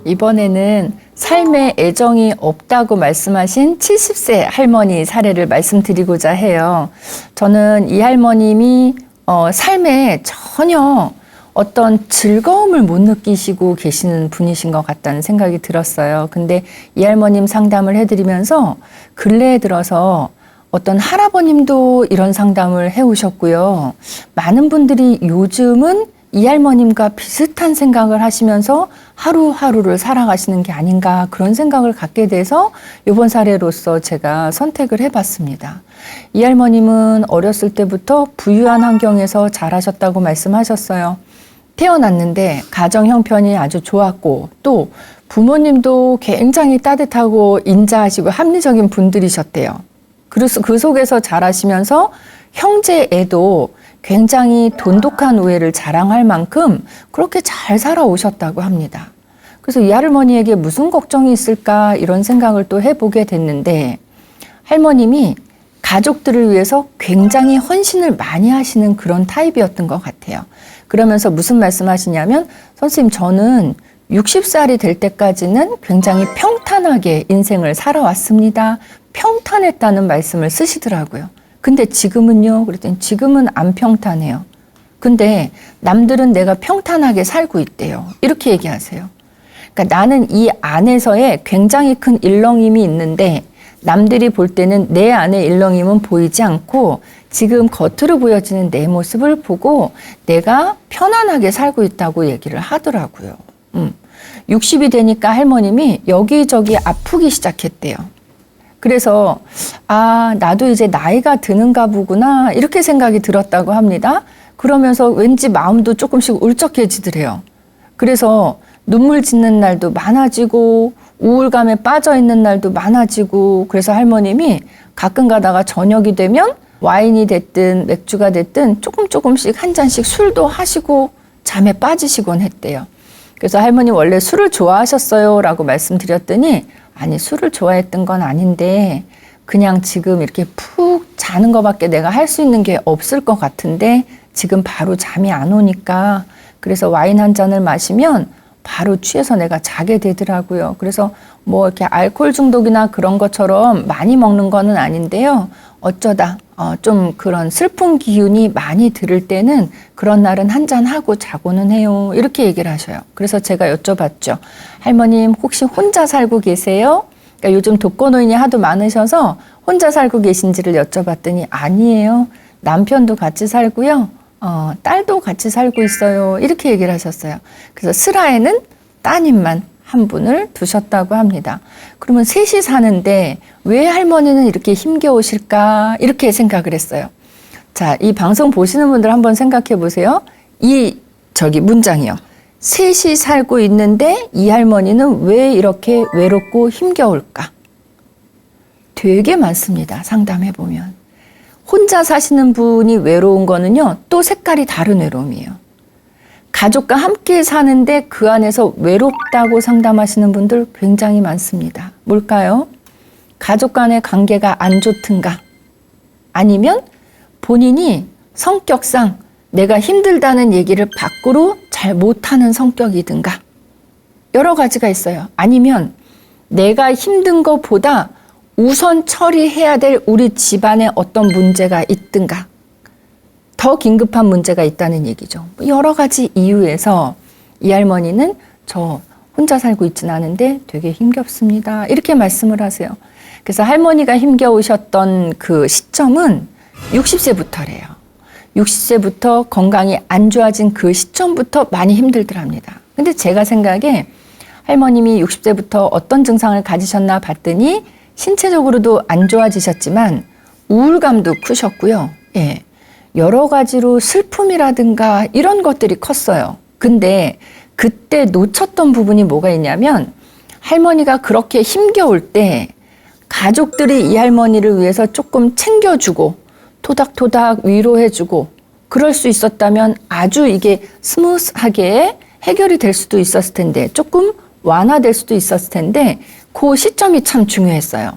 이번에는 삶에 애정이 없다고 말씀하신 70세 할머니 사례를 말씀드리고자 해요. 저는 이 할머님이 삶에 전혀 어떤 즐거움을 못 느끼시고 계시는 분이신 것 같다는 생각이 들었어요. 근데 이 할머님 상담을 해드리면서 근래에 들어서 어떤 할아버님도 이런 상담을 해오셨고요. 많은 분들이 요즘은 이 할머님과 비슷한 생각을 하시면서 하루하루를 살아가시는 게 아닌가 그런 생각을 갖게 돼서 이번 사례로서 제가 선택을 해봤습니다. 이 할머님은 어렸을 때부터 부유한 환경에서 자라셨다고 말씀하셨어요. 태어났는데 가정 형편이 아주 좋았고 또 부모님도 굉장히 따뜻하고 인자하시고 합리적인 분들이셨대요. 그래서 그 속에서 자라시면서 형제애도 굉장히 돈독한 우애를 자랑할 만큼 그렇게 잘 살아오셨다고 합니다. 그래서 이 할머니에게 무슨 걱정이 있을까 이런 생각을 또 해보게 됐는데 할머님이 가족들을 위해서 굉장히 헌신을 많이 하시는 그런 타입이었던 것 같아요. 그러면서 무슨 말씀하시냐면 선생님 저는 60살이 될 때까지는 굉장히 평탄하게 인생을 살아왔습니다. 평탄했다는 말씀을 쓰시더라고요. 근데 지금은요? 그랬더니 지금은 안 평탄해요. 근데 남들은 내가 평탄하게 살고 있대요. 이렇게 얘기하세요. 그러니까 나는 이 안에서의 굉장히 큰 일렁임이 있는데 남들이 볼 때는 내 안의 일렁임은 보이지 않고 지금 겉으로 보여지는 내 모습을 보고 내가 편안하게 살고 있다고 얘기를 하더라고요. 60이 되니까 할머님이 여기저기 아프기 시작했대요. 그래서 나도 이제 나이가 드는가 보구나 이렇게 생각이 들었다고 합니다. 그러면서 왠지 마음도 조금씩 울적해지더래요. 그래서 눈물 짓는 날도 많아지고 우울감에 빠져 있는 날도 많아지고 그래서 할머님이 가끔 가다가 저녁이 되면 와인이 됐든 맥주가 됐든 조금씩 한 잔씩 술도 하시고 잠에 빠지시곤 했대요. 그래서 할머니 원래 술을 좋아하셨어요? 라고 말씀드렸더니 아니 술을 좋아했던 건 아닌데 그냥 지금 이렇게 푹 자는 것밖에 내가 할 수 있는 게 없을 것 같은데 지금 바로 잠이 안 오니까 그래서 와인 한 잔을 마시면 바로 취해서 내가 자게 되더라고요. 그래서 뭐 이렇게 알코올 중독이나 그런 것처럼 많이 먹는 거는 아닌데요. 어쩌다 좀 그런 슬픈 기운이 많이 들을 때는 그런 날은 한 잔 하고 자고는 해요. 이렇게 얘기를 하셔요. 그래서 제가 여쭤봤죠. 할머님 혹시 혼자 살고 계세요? 그러니까 요즘 독거노인이 하도 많으셔서 혼자 살고 계신지를 여쭤봤더니 아니에요. 남편도 같이 살고요. 딸도 같이 살고 있어요. 이렇게 얘기를 하셨어요. 그래서 슬하에는 따님만 한 분을 두셨다고 합니다. 그러면 셋이 사는데 왜 할머니는 이렇게 힘겨우실까? 이렇게 생각을 했어요. 자, 이 방송 보시는 분들 한번 생각해 보세요. 문장이요. 셋이 살고 있는데 이 할머니는 왜 이렇게 외롭고 힘겨울까? 되게 많습니다. 상담해 보면. 혼자 사시는 분이 외로운 거는요, 또 색깔이 다른 외로움이에요. 가족과 함께 사는데 그 안에서 외롭다고 상담하시는 분들 굉장히 많습니다. 뭘까요? 가족 간의 관계가 안 좋든가 아니면 본인이 성격상 내가 힘들다는 얘기를 밖으로 잘 못하는 성격이든가 여러 가지가 있어요. 아니면 내가 힘든 것보다 우선 처리해야 될 우리 집안에 어떤 문제가 있든가 더 긴급한 문제가 있다는 얘기죠. 여러 가지 이유에서 이 할머니는 저 혼자 살고 있지는 않은데 되게 힘겹습니다. 이렇게 말씀을 하세요. 그래서 할머니가 힘겨우셨던 그 시점은 60세부터래요. 60세부터 건강이 안 좋아진 그 시점부터 많이 힘들더랍니다. 근데 제가 생각에 할머님이 60세부터 어떤 증상을 가지셨나 봤더니 신체적으로도 안 좋아지셨지만 우울감도 크셨고요. 예. 여러 가지로 슬픔이라든가 이런 것들이 컸어요. 근데 그때 놓쳤던 부분이 뭐가 있냐면 할머니가 그렇게 힘겨울 때 가족들이 이 할머니를 위해서 조금 챙겨주고 토닥토닥 위로해주고 그럴 수 있었다면 아주 이게 스무스하게 해결이 될 수도 있었을 텐데 조금 완화될 수도 있었을 텐데 그 시점이 참 중요했어요.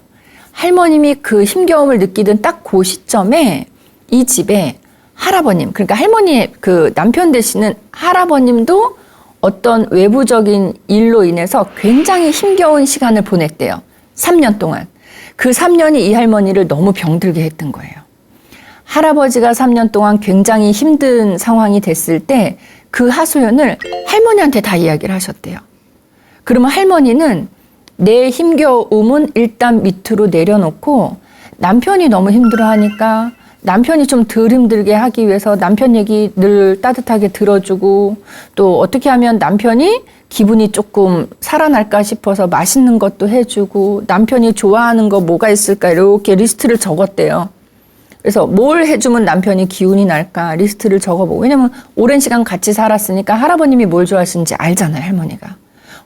할머님이 그 힘겨움을 느끼던 딱 그 시점에 이 집에 할아버님, 그러니까 할머니의 그 남편 되시는 할아버님도 어떤 외부적인 일로 인해서 굉장히 힘겨운 시간을 보냈대요. 3년 동안. 그 3년이 이 할머니를 너무 병들게 했던 거예요. 할아버지가 3년 동안 굉장히 힘든 상황이 됐을 때 그 하소연을 할머니한테 다 이야기를 하셨대요. 그러면 할머니는 내 힘겨움은 일단 밑으로 내려놓고 남편이 너무 힘들어하니까 남편이 좀 덜 힘들게 하기 위해서 남편 얘기 늘 따뜻하게 들어주고 또 어떻게 하면 남편이 기분이 조금 살아날까 싶어서 맛있는 것도 해주고 남편이 좋아하는 거 뭐가 있을까 이렇게 리스트를 적었대요. 그래서 뭘 해주면 남편이 기운이 날까 리스트를 적어보고 왜냐면 오랜 시간 같이 살았으니까 할아버님이 뭘 좋아하시는지 알잖아요. 할머니가.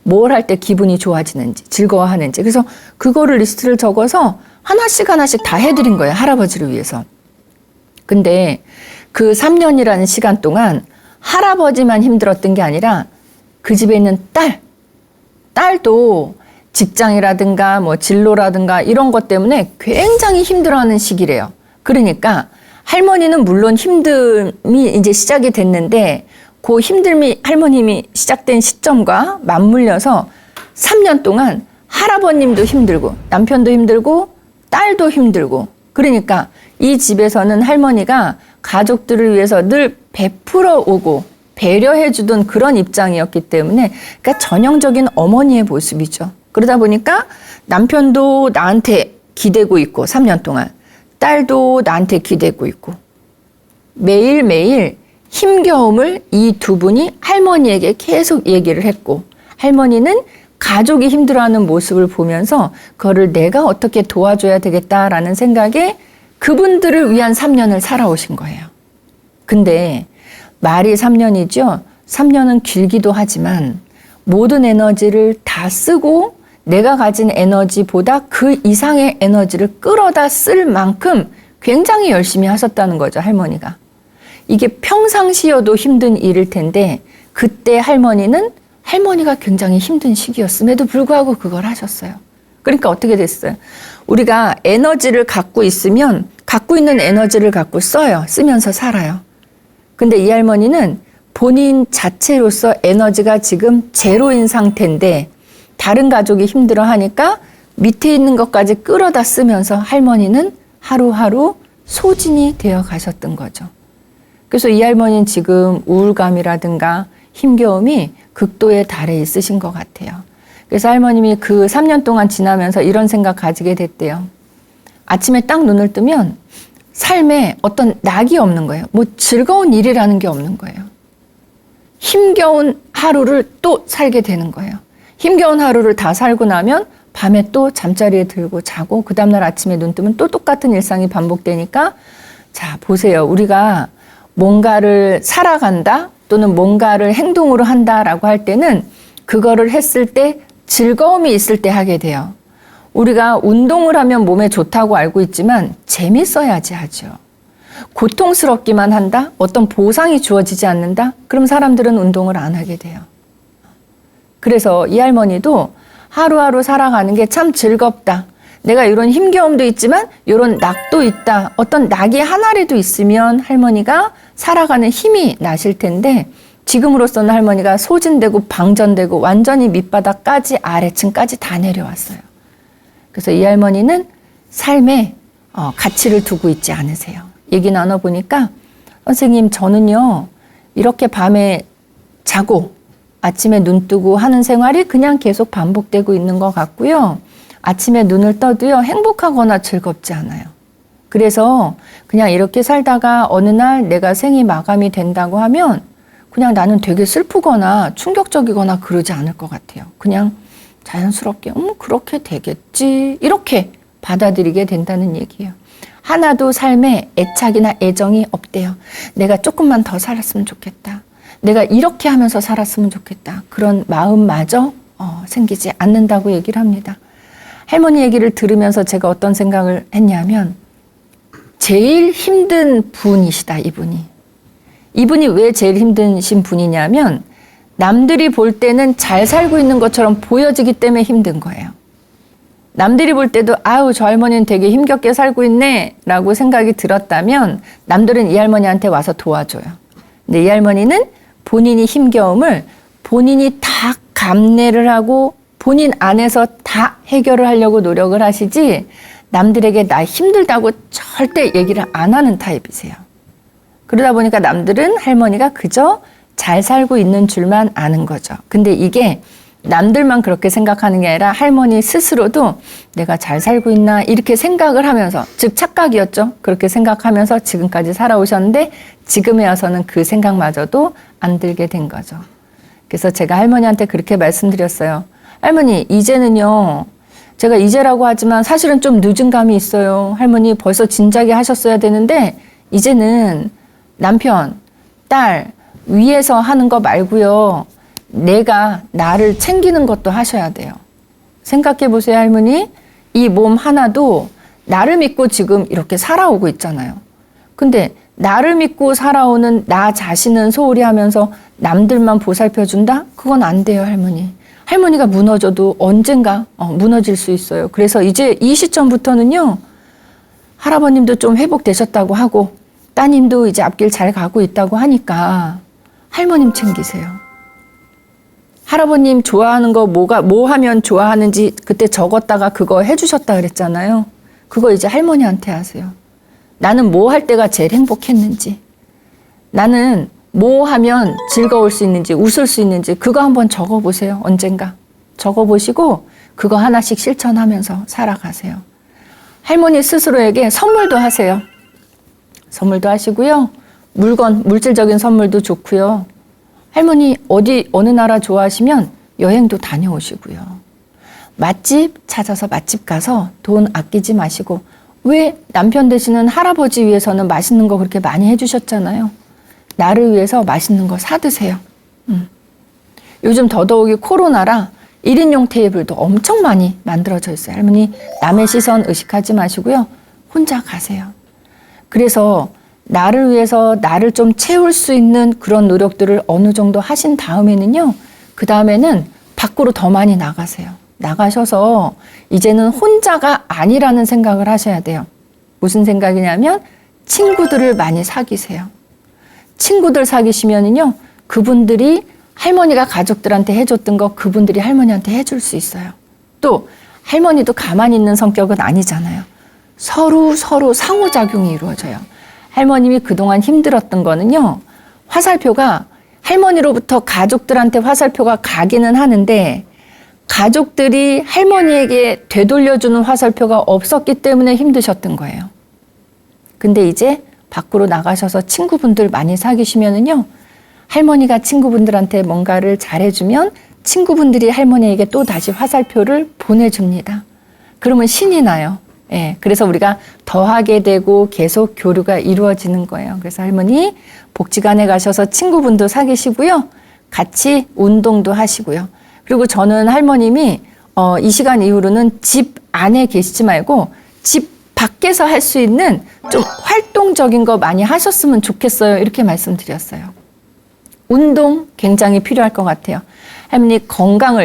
뭘 할 때 기분이 좋아지는지 즐거워하는지 그래서 그거를 리스트를 적어서 하나씩 하나씩 다 해드린 거예요. 할아버지를 위해서. 근데 그 3년이라는 시간 동안 할아버지만 힘들었던 게 아니라 그 집에 있는 딸도 직장이라든가 뭐 진로라든가 이런 것 때문에 굉장히 힘들어하는 시기래요. 그러니까 할머니는 물론 힘듦이 이제 시작이 됐는데 그 힘듦이 할머님이 시작된 시점과 맞물려서 3년 동안 할아버님도 힘들고 남편도 힘들고 딸도 힘들고 그러니까 이 집에서는 할머니가 가족들을 위해서 늘 베풀어 오고 배려해 주던 그런 입장이었기 때문에 그러니까 전형적인 어머니의 모습이죠. 그러다 보니까 남편도 나한테 기대고 있고 3년 동안 딸도 나한테 기대고 있고 매일매일 힘겨움을 이 두 분이 할머니에게 계속 얘기를 했고 할머니는 가족이 힘들어하는 모습을 보면서 그거를 내가 어떻게 도와줘야 되겠다라는 생각에 그분들을 위한 3년을 살아오신 거예요. 근데 말이 3년이죠. 3년은 길기도 하지만 모든 에너지를 다 쓰고 내가 가진 에너지보다 그 이상의 에너지를 끌어다 쓸 만큼 굉장히 열심히 하셨다는 거죠. 할머니가. 이게 평상시여도 힘든 일일 텐데 그때 할머니가 굉장히 힘든 시기였음에도 불구하고 그걸 하셨어요. 그러니까 어떻게 됐어요? 우리가 에너지를 갖고 있으면 갖고 있는 에너지를 갖고 써요. 쓰면서 살아요. 근데 이 할머니는 본인 자체로서 에너지가 지금 제로인 상태인데 다른 가족이 힘들어하니까 밑에 있는 것까지 끌어다 쓰면서 할머니는 하루하루 소진이 되어 가셨던 거죠. 그래서 이 할머니는 지금 우울감이라든가 힘겨움이 극도에 달해 있으신 것 같아요. 그래서 할머님이 그 3년 동안 지나면서 이런 생각 가지게 됐대요. 아침에 딱 눈을 뜨면 삶에 어떤 낙이 없는 거예요. 뭐 즐거운 일이라는 게 없는 거예요. 힘겨운 하루를 또 살게 되는 거예요. 힘겨운 하루를 다 살고 나면 밤에 또 잠자리에 들고 자고 그 다음날 아침에 눈 뜨면 또 똑같은 일상이 반복되니까 자 보세요. 우리가 뭔가를 살아간다 또는 뭔가를 행동으로 한다라고 할 때는 그거를 했을 때 즐거움이 있을 때 하게 돼요. 우리가 운동을 하면 몸에 좋다고 알고 있지만 재밌어야지 하죠. 고통스럽기만 한다? 어떤 보상이 주어지지 않는다? 그럼 사람들은 운동을 안 하게 돼요. 그래서 이 할머니도 하루하루 살아가는 게 참 즐겁다. 내가 이런 힘겨움도 있지만 이런 낙도 있다. 어떤 낙이 하나라도 있으면 할머니가 살아가는 힘이 나실 텐데 지금으로서는 할머니가 소진되고 방전되고 완전히 밑바닥까지 아래층까지 다 내려왔어요. 그래서 이 할머니는 삶에 가치를 두고 있지 않으세요. 얘기 나눠보니까 선생님 저는요 이렇게 밤에 자고 아침에 눈 뜨고 하는 생활이 그냥 계속 반복되고 있는 것 같고요. 아침에 눈을 떠도요 행복하거나 즐겁지 않아요. 그래서 그냥 이렇게 살다가 어느 날 내가 생이 마감이 된다고 하면 그냥 나는 되게 슬프거나 충격적이거나 그러지 않을 것 같아요. 그냥 자연스럽게 그렇게 되겠지 이렇게 받아들이게 된다는 얘기예요. 하나도 삶에 애착이나 애정이 없대요. 내가 조금만 더 살았으면 좋겠다. 내가 이렇게 하면서 살았으면 좋겠다. 그런 마음마저 생기지 않는다고 얘기를 합니다. 할머니 얘기를 들으면서 제가 어떤 생각을 했냐면 제일 힘든 분이시다, 이분이. 이분이 왜 제일 힘드신 분이냐면 남들이 볼 때는 잘 살고 있는 것처럼 보여지기 때문에 힘든 거예요. 남들이 볼 때도 아유 저 할머니는 되게 힘겹게 살고 있네 라고 생각이 들었다면 남들은 이 할머니한테 와서 도와줘요. 근데 이 할머니는 본인이 힘겨움을 본인이 다 감내를 하고 본인 안에서 다 해결을 하려고 노력을 하시지 남들에게 나 힘들다고 절대 얘기를 안 하는 타입이세요. 그러다 보니까 남들은 할머니가 그저 잘 살고 있는 줄만 아는 거죠. 근데 이게 남들만 그렇게 생각하는 게 아니라 할머니 스스로도 내가 잘 살고 있나 이렇게 생각을 하면서, 즉 착각이었죠. 그렇게 생각하면서 지금까지 살아오셨는데 지금에 와서는 그 생각마저도 안 들게 된 거죠. 그래서 제가 할머니한테 그렇게 말씀드렸어요. 할머니, 이제는요, 제가 이제라고 하지만 사실은 좀 늦은 감이 있어요. 할머니 벌써 진작에 하셨어야 되는데 이제는 남편, 딸 위에서 하는 거 말고요. 내가 나를 챙기는 것도 하셔야 돼요. 생각해 보세요, 할머니. 이 몸 하나도 나를 믿고 지금 이렇게 살아오고 있잖아요. 근데 나를 믿고 살아오는 나 자신은 소홀히 하면서 남들만 보살펴준다? 그건 안 돼요, 할머니. 할머니가 무너져도 언젠가 무너질 수 있어요. 그래서 이제 이 시점부터는요, 할아버님도 좀 회복되셨다고 하고 따님도 이제 앞길 잘 가고 있다고 하니까 할머님 챙기세요. 할아버님 좋아하는 거 뭐 하면 좋아하는지 그때 적었다가 그거 해주셨다 그랬잖아요. 그거 이제 할머니한테 하세요. 나는 뭐 할 때가 제일 행복했는지, 나는 뭐 하면 즐거울 수 있는지, 웃을 수 있는지 그거 한번 적어보세요. 언젠가 적어보시고 그거 하나씩 실천하면서 살아가세요. 할머니 스스로에게 선물도 하세요. 선물도 하시고요. 물질적인 선물도 좋고요. 할머니 어느 나라 좋아하시면 여행도 다녀오시고요. 맛집 찾아서 맛집 가서 돈 아끼지 마시고, 왜 남편 되시는 할아버지 위해서는 맛있는 거 그렇게 많이 해주셨잖아요. 나를 위해서 맛있는 거 사드세요. 요즘 더더욱이 코로나라 1인용 테이블도 엄청 많이 만들어져 있어요. 할머니 남의 시선 의식하지 마시고요. 혼자 가세요. 그래서 나를 위해서 나를 좀 채울 수 있는 그런 노력들을 어느 정도 하신 다음에는요. 그 다음에는 밖으로 더 많이 나가세요. 나가셔서 이제는 혼자가 아니라는 생각을 하셔야 돼요. 무슨 생각이냐면 친구들을 많이 사귀세요. 친구들 사귀시면은요, 그분들이 할머니가 가족들한테 해줬던 거 그분들이 할머니한테 해줄 수 있어요. 또 할머니도 가만히 있는 성격은 아니잖아요. 서로 상호작용이 이루어져요. 할머님이 그동안 힘들었던 거는요, 화살표가 할머니로부터 가족들한테 화살표가 가기는 하는데 가족들이 할머니에게 되돌려주는 화살표가 없었기 때문에 힘드셨던 거예요. 근데 이제 밖으로 나가셔서 친구분들 많이 사귀시면은요, 할머니가 친구분들한테 뭔가를 잘해주면 친구분들이 할머니에게 또 다시 화살표를 보내줍니다. 그러면 신이 나요. 예, 그래서 우리가 더하게 되고 계속 교류가 이루어지는 거예요. 그래서 할머니 복지관에 가셔서 친구분도 사귀시고요. 같이 운동도 하시고요. 그리고 저는 할머님이 이 시간 이후로는 집 안에 계시지 말고 집 밖에서 할 수 있는 좀 활동적인 거 많이 하셨으면 좋겠어요. 이렇게 말씀드렸어요. 운동 굉장히 필요할 것 같아요. 할머니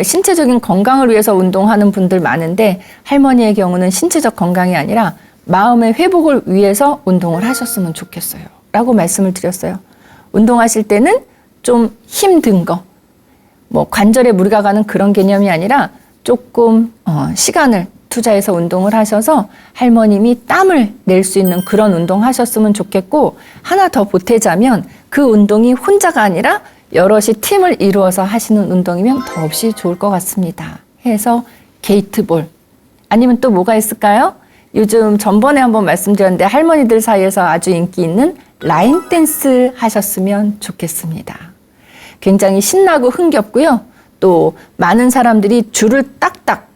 신체적인 건강을 위해서 운동하는 분들 많은데 할머니의 경우는 신체적 건강이 아니라 마음의 회복을 위해서 운동을 하셨으면 좋겠어요. 라고 말씀을 드렸어요. 운동하실 때는 좀 힘든 거, 뭐 관절에 무리가 가는 그런 개념이 아니라 조금 시간을 투자해서 운동을 하셔서 할머님이 땀을 낼 수 있는 그런 운동 하셨으면 좋겠고, 하나 더 보태자면 그 운동이 혼자가 아니라 여럿이 팀을 이루어서 하시는 운동이면 더없이 좋을 것 같습니다. 해서 게이트볼, 아니면 또 뭐가 있을까요? 요즘 전번에 한번 말씀드렸는데 할머니들 사이에서 아주 인기 있는 라인 댄스 하셨으면 좋겠습니다. 굉장히 신나고 흥겹고요. 또 많은 사람들이 줄을 딱딱,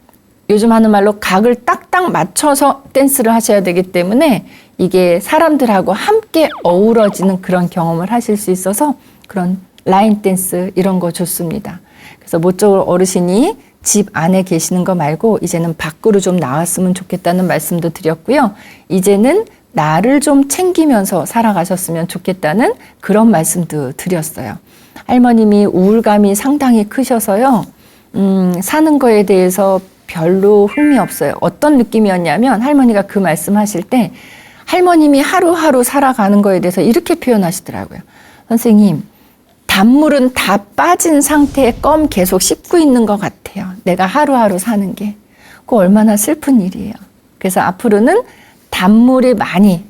요즘 하는 말로 각을 딱딱 맞춰서 댄스를 하셔야 되기 때문에 이게 사람들하고 함께 어우러지는 그런 경험을 하실 수 있어서 그런 라인 댄스 이런 거 좋습니다. 그래서 모쪼록 어르신이 집 안에 계시는 거 말고 이제는 밖으로 좀 나왔으면 좋겠다는 말씀도 드렸고요. 이제는 나를 좀 챙기면서 살아가셨으면 좋겠다는 그런 말씀도 드렸어요. 할머님이 우울감이 상당히 크셔서요. 사는 거에 대해서 별로 흥미 없어요. 어떤 느낌이었냐면 할머니가 그 말씀하실 때 할머님이 하루하루 살아가는 거에 대해서 이렇게 표현하시더라고요. 선생님, 다 단물은 다 빠진 상태에 껌 계속 씹고 있는 것 같아요. 내가 하루하루 사는 게. 그거 얼마나 슬픈 일이에요. 그래서 앞으로는 단물이 많이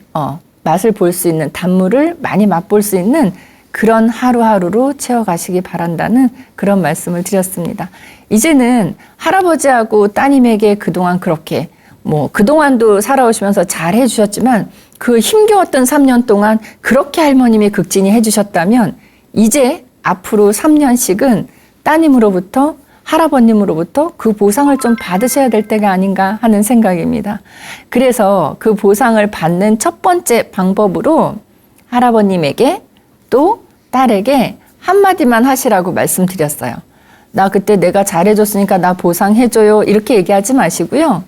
맛을 볼 수 있는, 단물을 많이 맛볼 수 있는 그런 하루하루로 채워가시기 바란다는 그런 말씀을 드렸습니다. 이제는 할아버지하고 따님에게 그동안 그렇게 그동안도 살아오시면서 잘 해주셨지만 그 힘겨웠던 3년 동안 그렇게 할머님이 극진히 해주셨다면 이제 앞으로 3년씩은 따님으로부터 할아버님으로부터 그 보상을 좀 받으셔야 될 때가 아닌가 하는 생각입니다. 그래서 그 보상을 받는 첫 번째 방법으로 할아버님에게 또 딸에게 한마디만 하시라고 말씀드렸어요. 나 그때 내가 잘해줬으니까 나 보상해줘요. 이렇게 얘기하지 마시고요.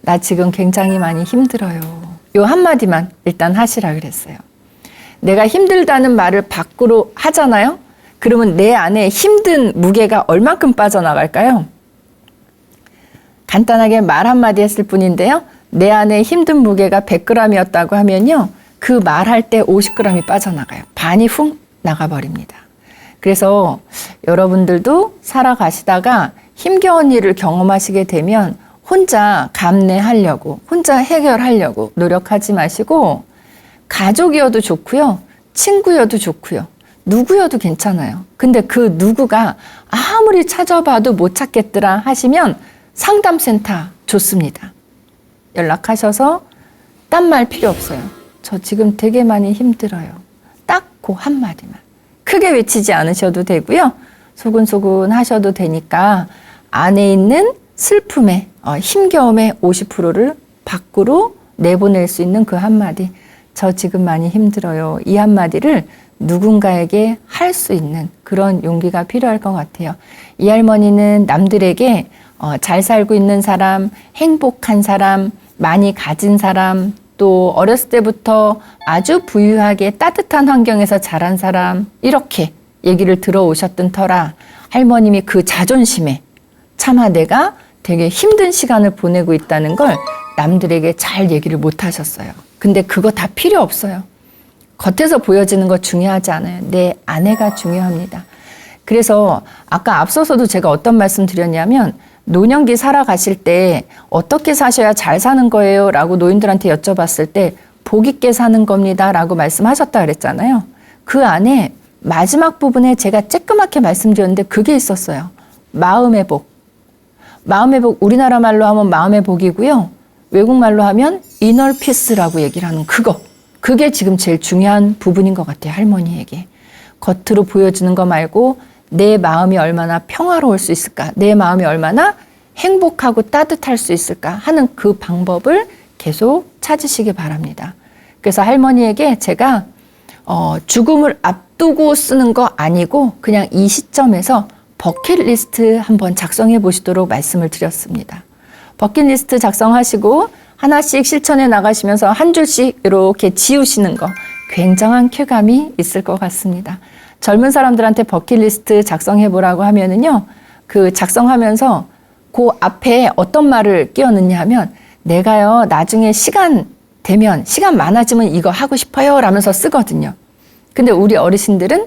나 지금 굉장히 많이 힘들어요. 요 한마디만 일단 하시라 그랬어요. 내가 힘들다는 말을 밖으로 하잖아요. 그러면 내 안에 힘든 무게가 얼만큼 빠져나갈까요? 간단하게 말 한마디 했을 뿐인데요. 내 안에 힘든 무게가 100g이었다고 하면요. 그 말할 때 50g이 빠져나가요. 반이 훅 나가버립니다. 그래서 여러분들도 살아가시다가 힘겨운 일을 경험하시게 되면 혼자 감내하려고, 혼자 해결하려고 노력하지 마시고 가족이어도 좋고요. 친구여도 좋고요. 누구여도 괜찮아요. 근데 그 누구가 아무리 찾아봐도 못 찾겠더라 하시면 상담센터 좋습니다. 연락하셔서 딴 말 필요 없어요. 저 지금 되게 많이 힘들어요. 딱 그 한마디만. 크게 외치지 않으셔도 되고요. 소근소근 하셔도 되니까 안에 있는 슬픔의 힘겨움의 50%를 밖으로 내보낼 수 있는 그 한마디. 저 지금 많이 힘들어요. 이 한마디를 누군가에게 할 수 있는 그런 용기가 필요할 것 같아요. 이 할머니는 남들에게 잘 살고 있는 사람, 행복한 사람, 많이 가진 사람, 또 어렸을 때부터 아주 부유하게 따뜻한 환경에서 자란 사람 이렇게 얘기를 들어오셨던 터라 할머님이 그 자존심에 차마 내가 되게 힘든 시간을 보내고 있다는 걸 남들에게 잘 얘기를 못 하셨어요. 근데 그거 다 필요 없어요. 겉에서 보여지는 거 중요하지 않아요. 내 안에가 중요합니다. 그래서 아까 앞서서도 제가 어떤 말씀 드렸냐면 노년기 살아가실 때 어떻게 사셔야 잘 사는 거예요? 라고 노인들한테 여쭤봤을 때 복 있게 사는 겁니다. 라고 말씀하셨다 그랬잖아요. 그 안에 마지막 부분에 제가 쬐끄맣게 말씀드렸는데 그게 있었어요. 마음의 복. 마음의 복, 우리나라 말로 하면 마음의 복이고요. 외국 말로 하면 inner peace라고 얘기를 하는 그거. 그게 지금 제일 중요한 부분인 것 같아요. 할머니에게. 겉으로 보여주는 거 말고 내 마음이 얼마나 평화로울 수 있을까? 내 마음이 얼마나 행복하고 따뜻할 수 있을까? 하는 그 방법을 계속 찾으시기 바랍니다. 그래서 할머니에게 제가 죽음을 앞두고 쓰는 거 아니고 그냥 이 시점에서 버킷리스트 한번 작성해 보시도록 말씀을 드렸습니다. 버킷리스트 작성하시고 하나씩 실천해 나가시면서 한 줄씩 이렇게 지우시는 거 굉장한 쾌감이 있을 것 같습니다. 젊은 사람들한테 버킷리스트 작성해 보라고 하면은요, 그 작성하면서 그 앞에 어떤 말을 끼워 넣냐 하면 내가요 나중에 시간 되면 시간 많아지면 이거 하고 싶어요 라면서 쓰거든요. 근데 우리 어르신들은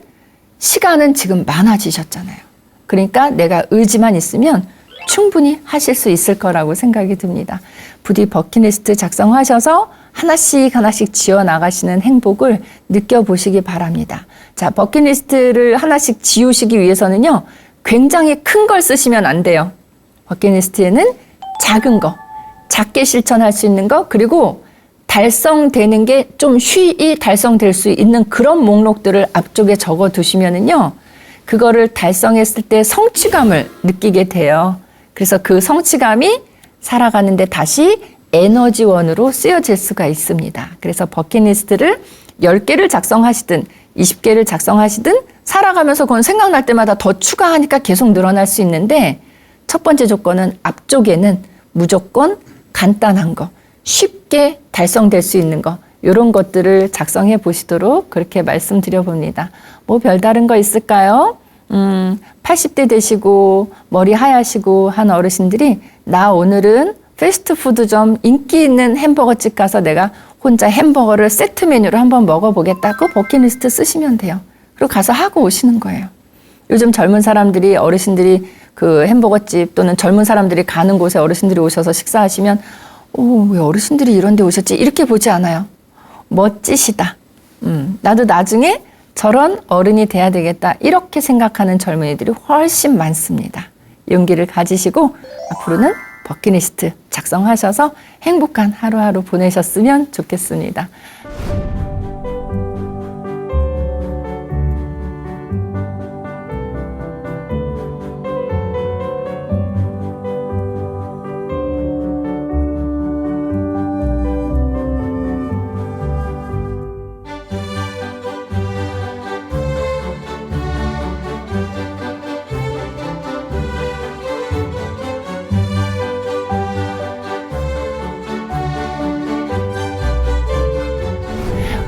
시간은 지금 많아지셨잖아요. 그러니까 내가 의지만 있으면 충분히 하실 수 있을 거라고 생각이 듭니다. 부디 버킷리스트 작성하셔서 하나씩 하나씩 지워 나가시는 행복을 느껴보시기 바랍니다. 자, 버킷리스트를 하나씩 지우시기 위해서는요, 굉장히 큰 걸 쓰시면 안 돼요. 버킷리스트에는 작은 거, 작게 실천할 수 있는 거, 그리고 달성되는 게 좀 쉬이 달성될 수 있는 그런 목록들을 앞쪽에 적어 두시면은요, 그거를 달성했을 때 성취감을 느끼게 돼요. 그래서 그 성취감이 살아가는데 다시 에너지원으로 쓰여질 수가 있습니다. 그래서 버킷리스트를 10개를 작성하시든 20개를 작성하시든 살아가면서 그건 생각날 때마다 더 추가하니까 계속 늘어날 수 있는데 첫 번째 조건은 앞쪽에는 무조건 간단한 거, 쉽게 달성될 수 있는 거 이런 것들을 작성해 보시도록 그렇게 말씀드려 봅니다. 뭐 별다른 거 있을까요? 80대 되시고 머리 하얗시고 한 어르신들이 나 오늘은 패스트푸드점 인기 있는 햄버거집 가서 내가 혼자 햄버거를 세트 메뉴로 한번 먹어보겠다고 버킷리스트 쓰시면 돼요. 그리고 가서 하고 오시는 거예요. 요즘 젊은 사람들이 어르신들이 그 햄버거집 또는 젊은 사람들이 가는 곳에 어르신들이 오셔서 식사하시면 왜 어르신들이 이런 데 오셨지? 이렇게 보지 않아요. 멋지시다. 나도 나중에 저런 어른이 돼야 되겠다. 이렇게 생각하는 젊은이들이 훨씬 많습니다. 용기를 가지시고 앞으로는 버킷리스트 작성하셔서 행복한 하루하루 보내셨으면 좋겠습니다.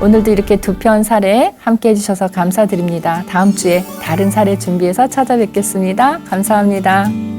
오늘도 이렇게 두 편 사례 함께 해주셔서 감사드립니다. 다음 주에 다른 사례 준비해서 찾아뵙겠습니다. 감사합니다.